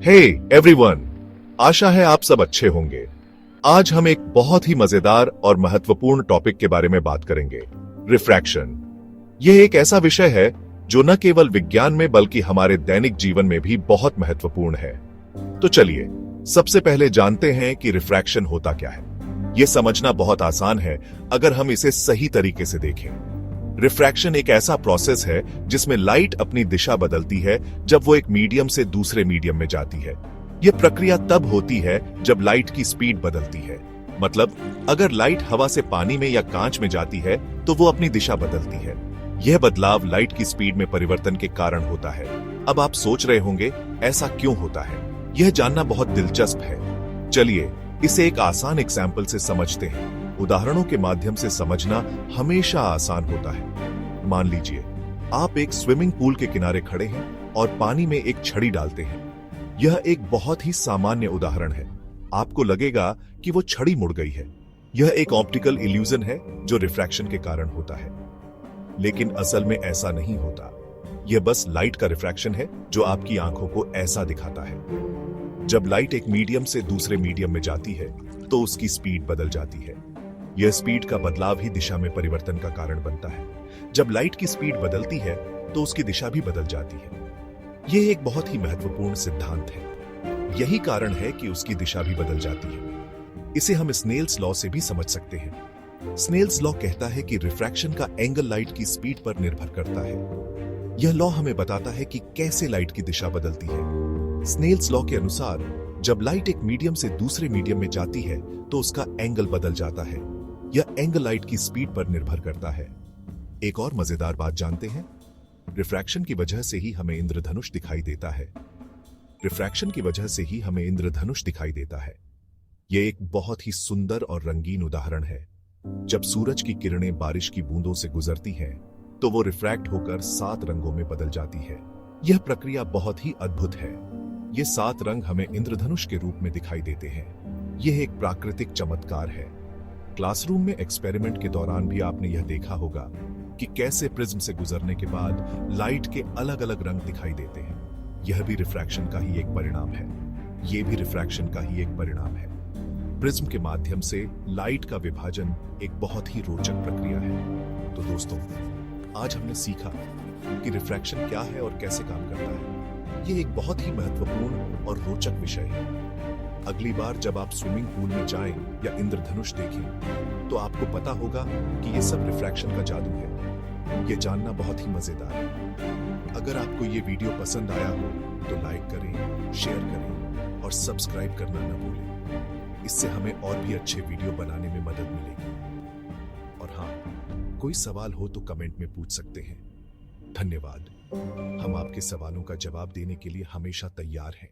Hey everyone, आशा है आप सब अच्छे होंगे। आज हम एक बहुत ही मजेदार और महत्वपूर्ण टॉपिक के बारे में बात करेंगे, रिफ्रैक्शन। यह एक ऐसा विषय है जो न केवल विज्ञान में बल्कि हमारे दैनिक जीवन में भी बहुत महत्वपूर्ण है। तो चलिए सबसे पहले जानते हैं कि रिफ्रैक्शन होता क्या है। यह समझना बहुत आसान है अगर हम इसे सही तरीके से देखें। रिफ्रैक्शन एक ऐसा प्रोसेस है जिसमें लाइट अपनी दिशा बदलती है जब वो एक मीडियम से दूसरे मीडियम में जाती है। यह प्रक्रिया तब होती है जब लाइट की स्पीड बदलती है। मतलब अगर लाइट हवा से पानी में या कांच में जाती है तो वो अपनी दिशा बदलती है। यह बदलाव लाइट की स्पीड में परिवर्तन के कारण होता है। अब आप सोच रहे होंगे ऐसा क्यों होता है। यह जानना बहुत दिलचस्प है। चलिए इसे एक आसान एग्जाम्पल से समझते हैं। उदाहरणों के माध्यम से समझना हमेशा आसान होता है। मान लीजिए आप एक स्विमिंग पूल के किनारे खड़े हैं और पानी में एक छड़ी डालते हैं। यह एक बहुत ही सामान्य उदाहरण है। आपको लगेगा कि वो छड़ी मुड़ गई है। यह एक ऑप्टिकल इल्यूजन है जो रिफ्रैक्शन के कारण होता है। लेकिन असल में ऐसा नहीं होता। यह बस लाइट का रिफ्रैक्शन है जो आपकी आंखों को ऐसा दिखाता है। जब लाइट एक मीडियम से दूसरे मीडियम में जाती है तो उसकी स्पीड बदल जाती है। यह स्पीड का बदलाव ही दिशा में परिवर्तन का कारण बनता है। जब लाइट की स्पीड बदलती है तो उसकी दिशा भी बदल जाती है। यह एक बहुत ही महत्वपूर्ण सिद्धांत है। यही कारण है कि उसकी दिशा भी बदल जाती है। इसे हम स्नेल्स लॉ से भी समझ सकते हैं। स्नेल्स लॉ कहता है कि रिफ्रैक्शन का एंगल लाइट की स्पीड पर निर्भर करता है। यह लॉ हमें बताता है कि कैसे लाइट की दिशा बदलती है। स्नेल्स लॉ के अनुसार जब लाइट एक मीडियम से दूसरे मीडियम में जाती है तो उसका एंगल बदल जाता है। यह एंगल लाइट की स्पीड पर निर्भर करता है। एक और मजेदार बात जानते हैं, रिफ्रैक्शन की वजह से ही हमें इंद्रधनुष दिखाई देता है। रिफ्रैक्शन की वजह से ही हमें इंद्रधनुष दिखाई देता है। यह एक बहुत ही सुंदर और रंगीन उदाहरण है। जब सूरज की किरणें बारिश की बूंदों से गुजरती हैं, तो वो रिफ्रैक्ट होकर 7 रंगों में बदल जाती है। यह प्रक्रिया बहुत ही अद्भुत है। ये 7 रंग हमें इंद्रधनुष के रूप में दिखाई देते हैं। यह एक प्राकृतिक चमत्कार है। क्लासरूम में एक्सपेरिमेंट के दौरान भी आपने यह देखा होगा कि कैसे प्रिज्म से गुजरने के बाद लाइट के अलग अलग रंग दिखाई देते हैं। यह भी रिफ्रैक्शन का ही एक परिणाम है। यह भी रिफ्रैक्शन का ही एक परिणाम है। प्रिज्म के माध्यम से लाइट का विभाजन एक बहुत ही रोचक प्रक्रिया है। तो दोस्तों, आज हमने सीखा कि रिफ्रैक्शन क्या है और कैसे काम करता है। यह एक बहुत ही महत्वपूर्ण और रोचक विषय है। अगली बार जब आप स्विमिंग पूल में जाएं या इंद्रधनुष देखें तो आपको पता होगा कि यह सब रिफ्रैक्शन का जादू है। यह जानना बहुत ही मजेदार है। अगर आपको यह वीडियो पसंद आया हो तो लाइक करें, शेयर करें और सब्सक्राइब करना न भूलें। इससे हमें और भी अच्छे वीडियो बनाने में मदद मिलेगी। और हाँ, कोई सवाल हो तो कमेंट में पूछ सकते हैं। धन्यवाद। हम आपके सवालों का जवाब देने के लिए हमेशा तैयार हैं।